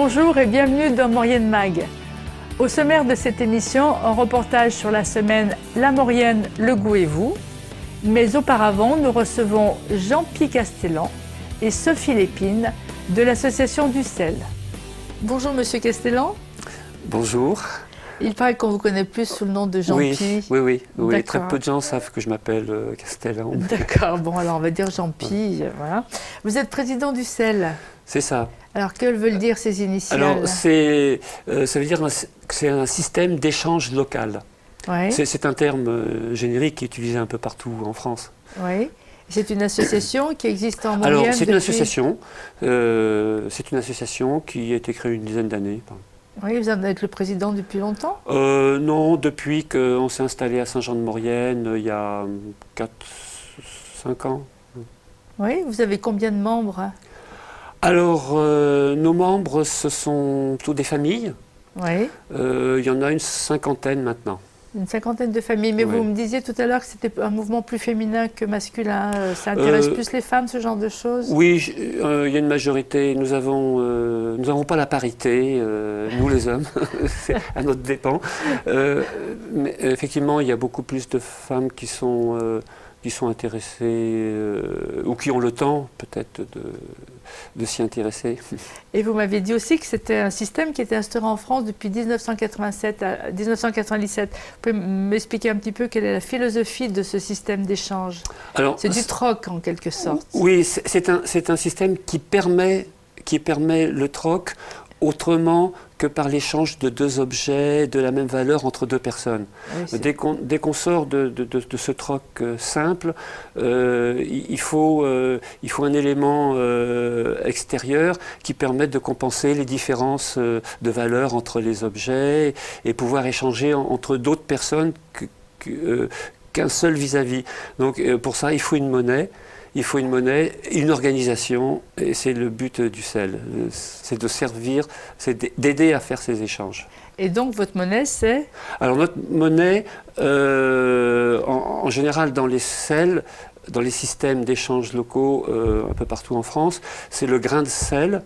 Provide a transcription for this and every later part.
Bonjour et bienvenue dans Maurienne Mag. Au sommaire de cette émission, un reportage sur la semaine La Maurienne, le goût et vous. Mais auparavant, nous recevons Jean-Pierre Castellan et Sophie Lépine de l'association du sel. Bonjour Monsieur Castellan. Bonjour. Il paraît qu'on vous connaît plus sous le nom de Jean-Pierre. Oui. Très peu de gens savent que je m'appelle Castellan. D'accord, bon alors on va dire Jean-Pierre, voilà. Vous êtes président du sel. C'est ça. Alors que veulent dire ces initiales? Alors ça veut dire que c'est un système d'échange local. Oui. C'est un terme générique qui est utilisé un peu partout en France. Oui. C'est une association qui existe en Maurienne. Alors c'est depuis... une association qui a été créée une dizaine d'années. Oui, vous en êtes le président depuis longtemps? Non, depuis qu'on s'est installé à Saint-Jean-de-Maurienne il y a 4-5 ans. Oui, vous avez combien de membres? Alors, nos membres, ce sont tous des familles. Oui. Il y en a une cinquantaine maintenant. Une cinquantaine de familles. Mais oui. Vous me disiez tout à l'heure que c'était un mouvement plus féminin que masculin. Ça intéresse plus les femmes, ce genre de choses? Oui, il y a une majorité. Nous n'avons pas la parité, nous les hommes, c'est à notre dépens. Mais effectivement, il y a beaucoup plus de femmes qui sont intéressées ou qui ont le temps peut-être de s'y intéresser. Et vous m'avez dit aussi que c'était un système qui était instauré en France depuis 1987 à 1997. Vous pouvez m'expliquer un petit peu quelle est la philosophie de ce système d'échange? C'est du troc en quelque sorte. Oui, c'est un système qui permet le troc autrement que par l'échange de deux objets de la même valeur entre deux personnes. Oui, dès qu'on sort de ce troc simple, il faut un élément extérieur qui permette de compenser les différences de valeur entre les objets et pouvoir échanger entre d'autres personnes qu'un seul vis-à-vis. Donc pour ça, il faut une monnaie. Il faut une monnaie, une organisation, et c'est le but du sel. C'est de servir, c'est d'aider à faire ces échanges. Et donc votre monnaie, c'est? Alors notre monnaie, en général dans les sels, dans les systèmes d'échanges locaux un peu partout en France, c'est le grain de sel,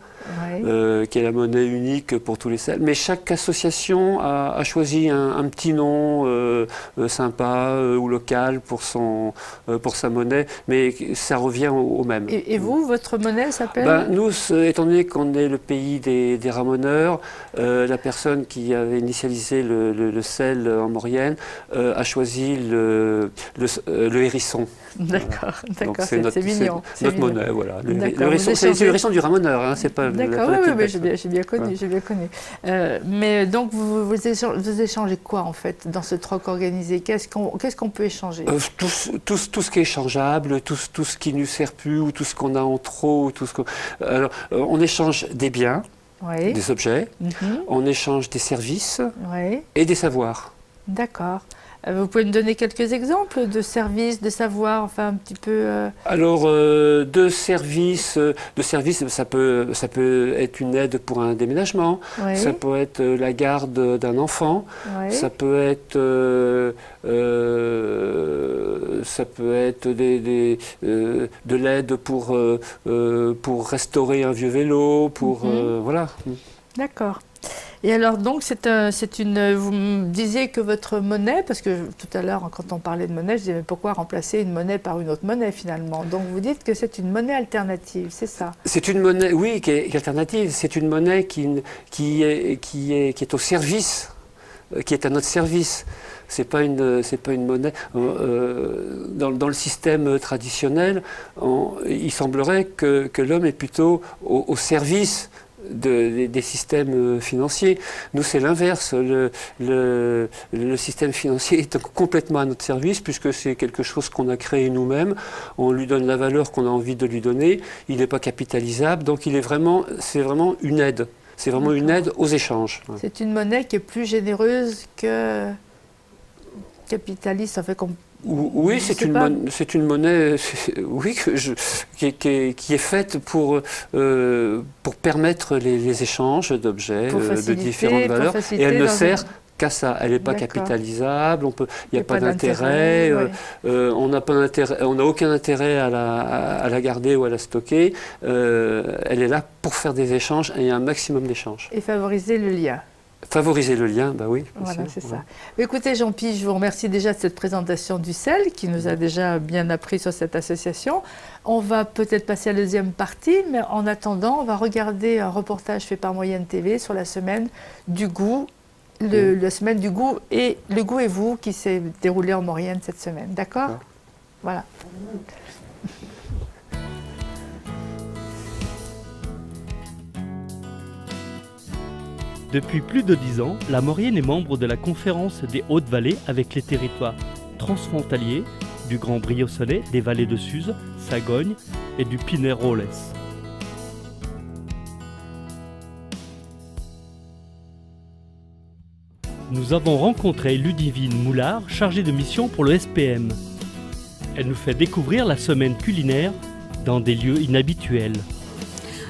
oui. Qui est la monnaie unique pour tous les sels. Mais chaque association a choisi un petit nom sympa ou local pour sa monnaie, mais ça revient au même. Et vous, votre monnaie s'appelle? Nous, étant donné qu'on est le pays des ramoneurs, la personne qui avait initialisé le sel en Maurienne a choisi le hérisson. D'accord, d'accord, c'est mignon. C'est notre monnaie, voilà. Le hérisson du ramoneur, hein, c'est pas... D'accord, oui, j'ai bien connu. Mais donc, vous échangez quoi, en fait, dans ce troc organisé? Qu'est-ce qu'on peut échanger? Tout ce qui est échangeable, tout ce qui ne nous sert plus, ou tout ce qu'on a en trop. Alors, on échange des biens, oui. Des objets, on échange des services, oui. Et des savoirs. D'accord. Vous pouvez me donner quelques exemples de services, de savoirs, enfin un petit peu... Alors, de services, ça peut être une aide pour un déménagement, oui. Ça peut être la garde d'un enfant, oui. Ça peut être de l'aide pour restaurer un vieux vélo, voilà. D'accord. Et alors donc, vous me disiez que votre monnaie, parce que tout à l'heure quand on parlait de monnaie, je disais mais pourquoi remplacer une monnaie par une autre monnaie finalement? Donc vous dites que c'est une monnaie alternative, c'est ça? C'est une monnaie, oui, qui est alternative. C'est une monnaie qui est au service, qui est à notre service. C'est pas une monnaie. Dans le système traditionnel, il semblerait que l'homme est plutôt au service des systèmes financiers. Nous, c'est l'inverse. Le système financier est complètement à notre service puisque c'est quelque chose qu'on a créé nous-mêmes. On lui donne la valeur qu'on a envie de lui donner. Il n'est pas capitalisable, donc c'est vraiment une aide. C'est vraiment une aide aux échanges. C'est une monnaie qui est plus généreuse que capitaliste, en fait, oui, c'est une monnaie oui, qui est faite pour permettre les échanges d'objets de différentes valeurs. Et elle ne sert qu'à ça. Elle n'est pas D'accord. capitalisable, il n'y a Et pas pas d'intérêt, d'intérêt, on n'a aucun intérêt à la garder ou à la stocker. Elle est là pour faire des échanges et un maximum d'échanges. Et favoriser le lien. Favoriser le lien, bah oui. Voilà, c'est voilà. ça. Écoutez, Jean-Pierre, je vous remercie déjà de cette présentation du sel qui nous a déjà bien appris sur cette association. On va peut-être passer à la deuxième partie, mais en attendant, on va regarder un reportage fait par Moyenne TV sur la semaine du goût, la semaine du goût et le goût et vous qui s'est déroulée en Maurienne cette semaine. D'accord ? Voilà. Depuis plus de 10 ans, la Maurienne est membre de la conférence des Hautes-Vallées avec les territoires transfrontaliers du Grand Briançonnais, des vallées de Suse, Sagogne et du Pinerolles. Nous avons rencontré Ludivine Moulard, chargée de mission pour le SPM. Elle nous fait découvrir la semaine culinaire dans des lieux inhabituels.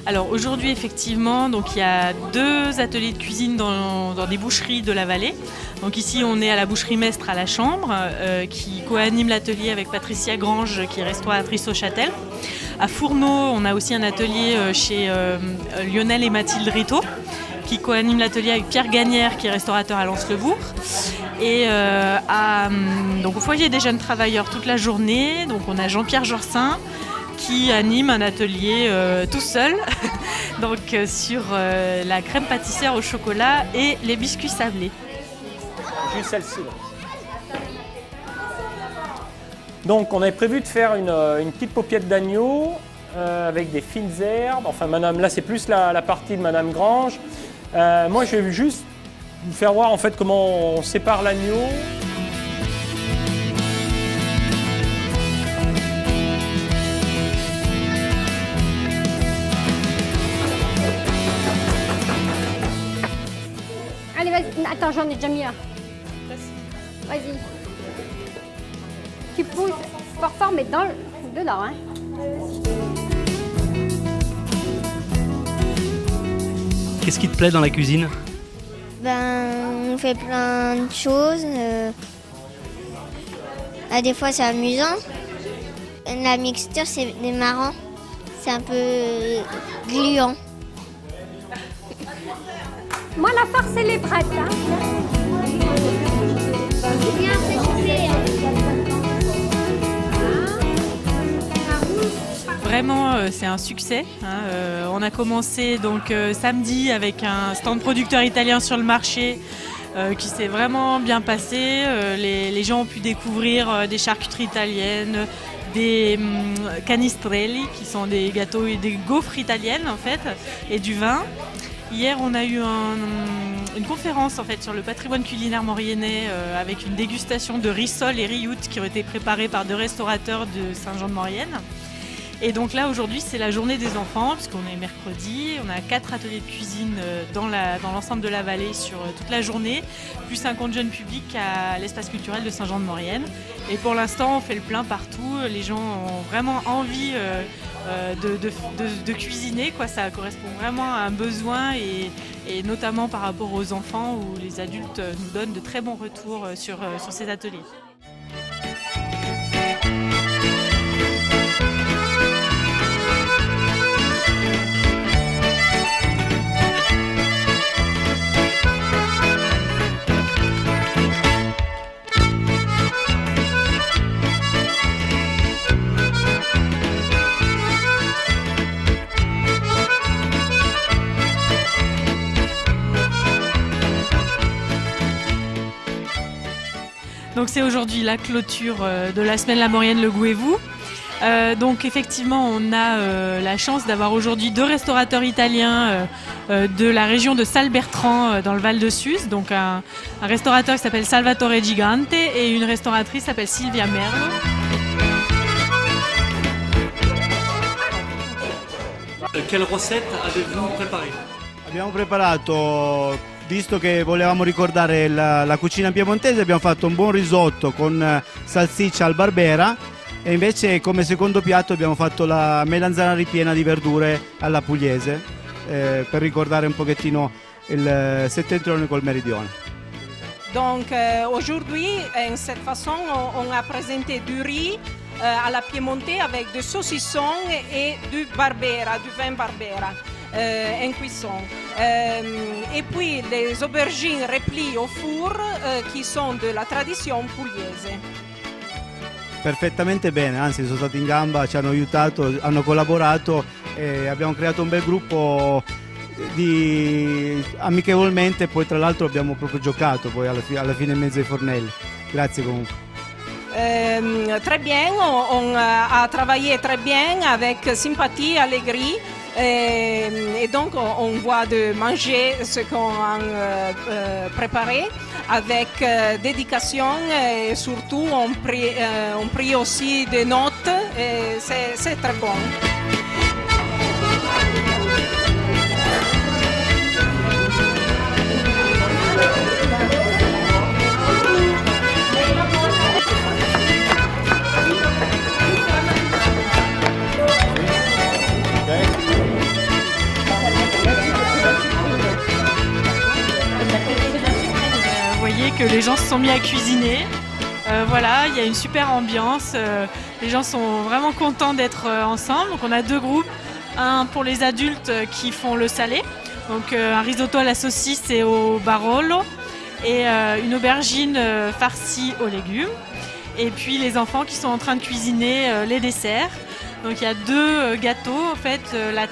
Alors aujourd'hui effectivement, donc il y a 2 ateliers de cuisine dans des boucheries de la vallée. Donc ici on est à la boucherie Mestre à la Chambre qui co-anime l'atelier avec Patricia Grange qui est restauratrice au Châtel. À Fourneau on a aussi un atelier chez Lionel et Mathilde Rito qui co-anime l'atelier avec Pierre Gagnère qui est restaurateur à Lens-le-Bourg. Et donc au foyer des jeunes travailleurs toute la journée, donc on a Jean-Pierre Jorsin qui anime un atelier tout seul donc, sur la crème pâtissière au chocolat et les biscuits sablés. Juste celle-ci. Donc on avait prévu de faire une petite paupiette d'agneau avec des fines herbes. Enfin madame, là c'est plus la partie de Madame Grange. Moi je vais juste vous faire voir en fait comment on sépare l'agneau. Allez, vas-y. Attends, j'en ai déjà mis un. Vas-y. Tu pousses fort, mais dedans, hein. Qu'est-ce qui te plaît dans la cuisine ? On fait plein de choses. Des fois, c'est amusant. La mixture, c'est marrant. C'est un peu gluant. Moi, la farce, elle est prête, hein. Bien préchauffé. Vraiment, c'est un succès. On a commencé donc samedi avec un stand producteur italien sur le marché qui s'est vraiment bien passé. Les gens ont pu découvrir des charcuteries italiennes, des canistrelli qui sont des gâteaux et des gaufres italiennes en fait, et du vin. Hier, on a eu une conférence en fait sur le patrimoine culinaire mauriennais avec une dégustation de rissol et rioutes qui ont été préparés par 2 restaurateurs de Saint-Jean-de-Maurienne. Et donc là, aujourd'hui, c'est la journée des enfants, puisqu'on est mercredi. On a 4 ateliers de cuisine dans l'ensemble de la vallée sur toute la journée, plus un compte jeune public à l'espace culturel de Saint-Jean-de-Maurienne. Et pour l'instant, on fait le plein partout. Les gens ont vraiment envie de cuisiner, quoi. Ça correspond vraiment à un besoin, et notamment par rapport aux enfants, où les adultes nous donnent de très bons retours sur ces ateliers. Donc c'est aujourd'hui la clôture de la semaine La Maurienne, le goût et vous. Donc effectivement, on a la chance d'avoir aujourd'hui 2 restaurateurs italiens de la région de Salbertrand dans le Val de Suse. Donc un restaurateur qui s'appelle Salvatore Gigante et une restauratrice qui s'appelle Silvia Merlo. Quelle recette avez-vous préparée ? Abbiamo preparato, visto che volevamo ricordare la cucina piemontese, abbiamo fatto un buon risotto con salsiccia al barbera, e invece come secondo piatto abbiamo fatto la melanzana ripiena di verdure alla pugliese, per ricordare un pochettino il settentrione col meridione. Donc aujourd'hui, de cette façon, on a présenté du riz à la piémontais avec du saucisson et du barbera, du vin barbera en cuisson. Et puis les aubergines repliées au four qui sont de la tradition pugliese. Perfettamente bene, anzi sono stati in gamba, ci hanno aiutato, hanno collaborato e abbiamo creato un bel gruppo amichevolmente, poi tra l'altro abbiamo proprio giocato poi alla fine in mezzo ai fornelli. Grazie comunque. Très bien, on a travaillé très bien avec sympathie, allégresse. Et donc on voit de manger ce qu'on a préparé avec dédication et surtout on prie aussi des notes et c'est très bon. Que les gens se sont mis à cuisiner. Voilà, il y a une super ambiance. Les gens sont vraiment contents d'être ensemble. Donc on a deux groupes. Un pour les adultes qui font le salé. Donc un risotto à la saucisse et au barolo. Et une aubergine farcie aux légumes. Et puis les enfants qui sont en train de cuisiner les desserts. Donc il y a deux gâteaux en fait. La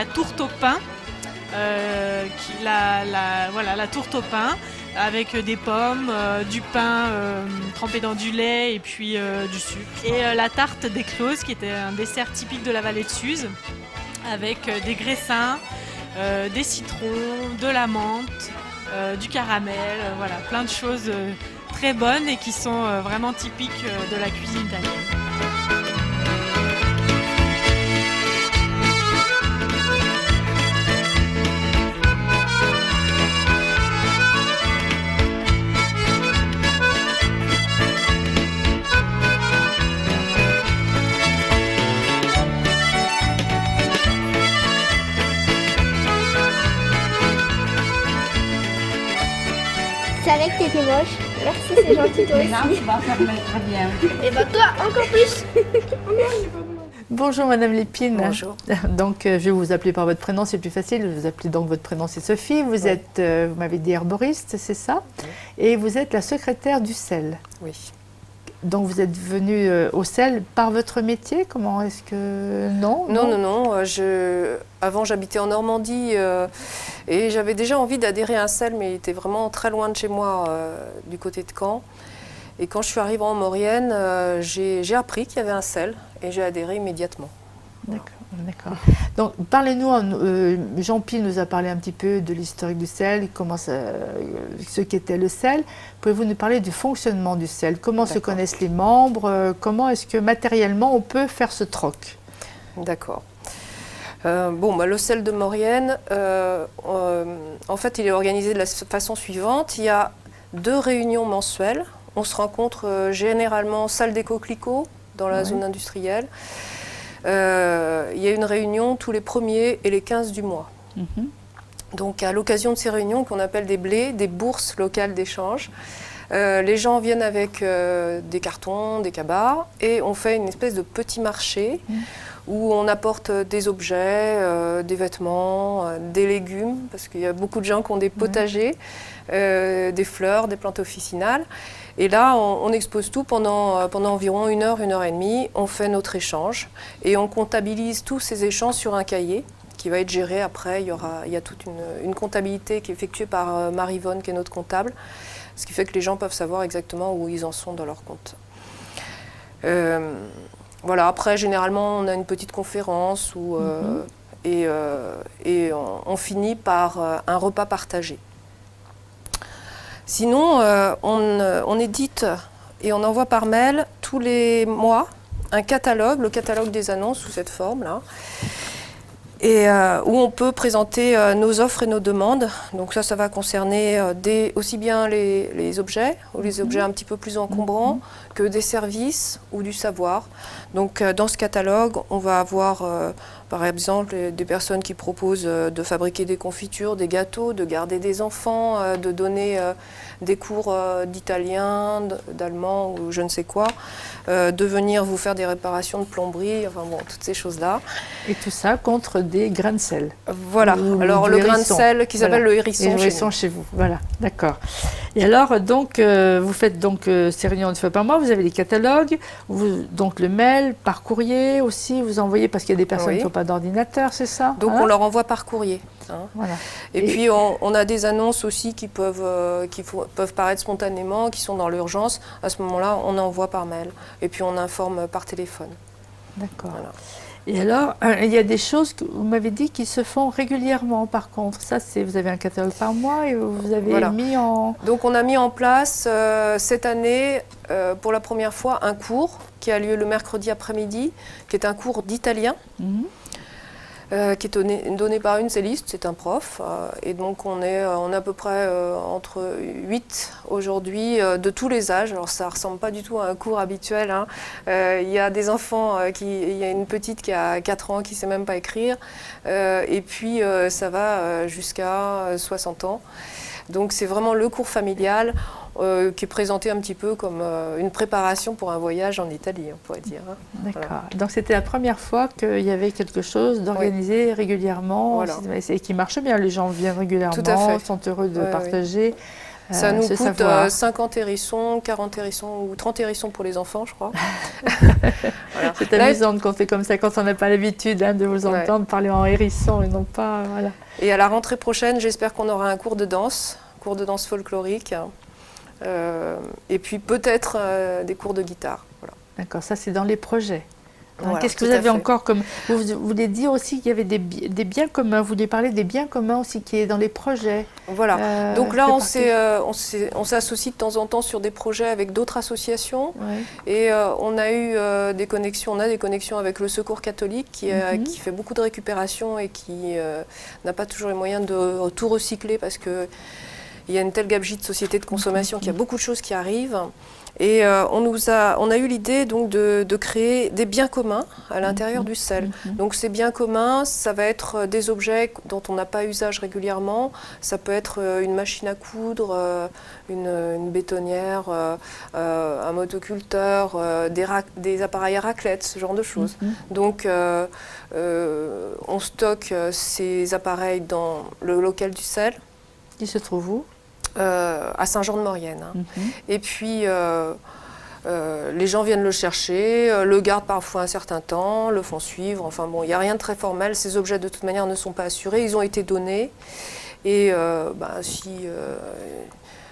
tourte au pain. La tourte au pain. Avec des pommes, du pain trempé dans du lait et puis du sucre. Et la tarte d'éclose qui était un dessert typique de la vallée de Suse avec des graissins, des citrons, de la menthe, du caramel, voilà, plein de choses très bonnes et qui sont vraiment typiques de la cuisine italienne. Je savais que t'étais moche. Merci, c'est gentil toi aussi. Très bien. Et bah toi, encore plus. Bonjour Madame Lépine. Bonjour. Donc je vais vous appeler par votre prénom, c'est plus facile. Vous appelez donc votre prénom, c'est Sophie. Vous êtes, vous m'avez dit herboriste, c'est ça? Et vous êtes la secrétaire du sel. Oui. Donc vous êtes venue au sel par votre métier? Comment est-ce que... Non. Avant j'habitais en Normandie et j'avais déjà envie d'adhérer à un sel, mais il était vraiment très loin de chez moi, du côté de Caen. Et quand je suis arrivée en Maurienne, j'ai appris qu'il y avait un sel et j'ai adhéré immédiatement. D'accord. Donc parlez-nous, Jean-Pierre nous a parlé un petit peu de l'historique du sel, ce qu'était le sel. Pouvez-vous nous parler du fonctionnement du sel? Comment se connaissent les membres? Comment est-ce que matériellement on peut faire ce troc? D'accord. Le sel de Maurienne, en fait, il est organisé de la façon suivante. Il y a 2 réunions mensuelles. On se rencontre généralement salle des Coquelicots, dans la zone industrielle. Il y a une réunion tous les 1er et les 15 du mois. Donc à l'occasion de ces réunions qu'on appelle des blés, des bourses locales d'échange, les gens viennent avec des cartons, des cabas et on fait une espèce de petit marché où on apporte des objets, des vêtements, des légumes, parce qu'il y a beaucoup de gens qui ont des potagers, des fleurs, des plantes officinales. Et là, on expose tout pendant environ 1 heure, 1 heure et demie. On fait notre échange et on comptabilise tous ces échanges sur un cahier qui va être géré après. Il y a toute une comptabilité qui est effectuée par Marie-Vonne, qui est notre comptable, ce qui fait que les gens peuvent savoir exactement où ils en sont dans leur compte. Voilà, après, généralement, on a une petite conférence et on finit par un repas partagé. Sinon, on édite et on envoie par mail tous les mois un catalogue, le catalogue des annonces sous cette forme-là, et où on peut présenter nos offres et nos demandes. Donc ça va concerner aussi bien les objets, ou les objets un petit peu plus encombrants, que des services ou du savoir. Donc dans ce catalogue, on va avoir Par exemple, des personnes qui proposent de fabriquer des confitures, des gâteaux, de garder des enfants, de donner des cours d'italien, d'allemand ou je ne sais quoi, de venir vous faire des réparations de plomberie, enfin bon, toutes ces choses-là. Et tout ça contre des grains de sel. Voilà, alors le grain de sel qui s'appelle le hérisson. Le hérisson chez vous, voilà, d'accord. Et alors, donc, vous faites donc ces réunions une fois par mois, vous avez des catalogues, donc le mail, par courrier aussi, vous envoyez, parce qu'il y a des personnes qui n'ont pas d'ordinateur, c'est ça? Donc on leur envoie par courrier. Voilà. Et puis on a des annonces aussi qui peuvent paraître spontanément, qui sont dans l'urgence. À ce moment-là, on envoie par mail. Et puis on informe par téléphone. D'accord. Voilà. Et alors, il y a des choses que vous m'avez dit qui se font régulièrement par contre. Ça, vous avez un catalogue par mois et vous avez mis en... Donc on a mis en place cette année, pour la première fois, un cours qui a lieu le mercredi après-midi, qui est un cours d'italien. Qui est donné par une celliste, c'est un prof. Et donc on est à peu près entre 8 aujourd'hui, de tous les âges. Alors ça ne ressemble pas du tout à un cours habituel. Hein. Il y a des enfants, il y a une petite qui a 4 ans qui ne sait même pas écrire. Et puis ça va jusqu'à 60 ans. Donc c'est vraiment le cours familial qui est présenté un petit peu comme une préparation pour un voyage en Italie, on pourrait dire. Hein. D'accord. Voilà. Donc c'était la première fois qu'il y avait quelque chose d'organisé régulièrement et qui marche bien. Les gens viennent régulièrement, tout à fait. sont heureux de partager. Ça nous coûte 50 hérissons, 40 hérissons ou 30 hérissons pour les enfants, je crois. Voilà. C'est amusant de compter comme ça quand on n'a pas l'habitude de vous entendre parler en hérisson et non pas... Voilà. Et à la rentrée prochaine, j'espère qu'on aura un cours de danse folklorique. Et puis peut-être des cours de guitare. Voilà. D'accord, ça c'est dans les projets. Voilà, qu'est-ce que vous avez encore comme... Vous voulez dire aussi qu'il y avait des biens communs, vous voulez parler des biens communs aussi qui est dans les projets. Voilà, donc là on s'associe de temps en temps sur des projets avec d'autres associations. Et on a eu des connexions, avec le Secours catholique qui fait beaucoup de récupération et qui n'a pas toujours les moyens de tout recycler parce que il y a une telle gabegie de sociétés de consommation qu'il y a beaucoup de choses qui arrivent. Et on a eu l'idée donc de créer des biens communs à l'intérieur du CEL. Donc ces biens communs, ça va être des objets dont on n'a pas usage régulièrement. Ça peut être une machine à coudre, une bétonnière, un motoculteur, des appareils à raclette, ce genre de choses. Donc on stocke ces appareils dans le local du CEL. Qui se trouve où ? À Saint-Jean-de-Maurienne. Et puis, les gens viennent le chercher, le gardent parfois un certain temps, le font suivre. Enfin bon, il n'y a rien de très formel. Ces objets, de toute manière, ne sont pas assurés. Ils ont été donnés. Et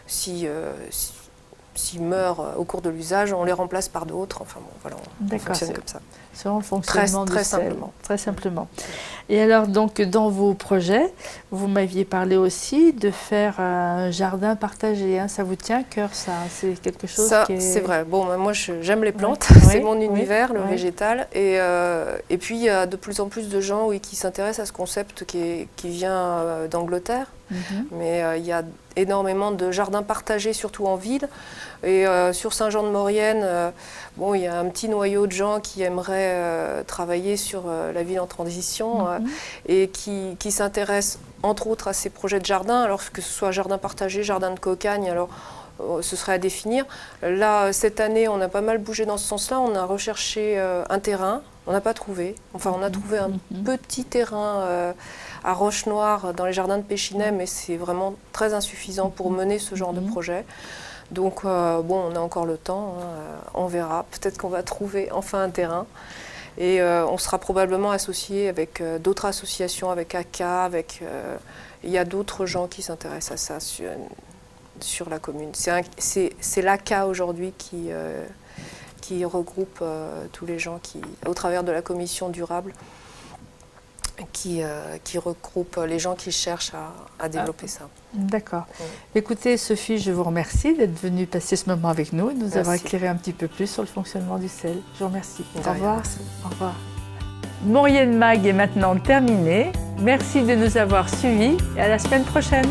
s'ils meurent au cours de l'usage, on les remplace par d'autres. Enfin bon, voilà, on fonctionne comme ça. C'est vraiment le fonctionnement très simplement. Très simplement. Et alors, donc, dans vos projets, vous m'aviez parlé aussi de faire un jardin partagé. Hein. Ça vous tient à cœur, ça? C'est quelque chose qui est... C'est vrai. Bon, moi, j'aime les plantes. C'est mon univers, le végétal. Et puis, il y a de plus en plus de gens qui s'intéressent à ce concept qui vient d'Angleterre. Mais il y a énormément de jardins partagés, surtout en ville. Et sur Saint-Jean-de-Maurienne, il y a un petit noyau de gens qui aimeraient travailler sur la ville en transition et qui s'intéressent entre autres à ces projets de jardin, alors que ce soit jardin partagé, jardin de cocagne, alors ce serait à définir. Là, cette année, on a pas mal bougé dans ce sens-là. On a recherché un terrain, on n'a pas trouvé. Enfin, on a trouvé un petit terrain à Roche-Noire dans les jardins de Péchinet, mais c'est vraiment très insuffisant pour mener ce genre de projet. Donc, on a encore le temps, on verra. Peut-être qu'on va trouver enfin un terrain. Et on sera probablement associé avec d'autres associations, avec ACA, il y a d'autres gens qui s'intéressent à ça sur la commune. C'est l'ACA aujourd'hui qui regroupe tous les gens au travers de la commission durable, qui regroupe les gens qui cherchent à développer ça. D'accord. Écoutez, Sophie, je vous remercie d'être venue passer ce moment avec nous et de nous avoir éclairé un petit peu plus sur le fonctionnement du CEL. Je vous remercie. Au revoir. Au revoir. Maurienne Mag est maintenant terminée. Merci de nous avoir suivis et à la semaine prochaine.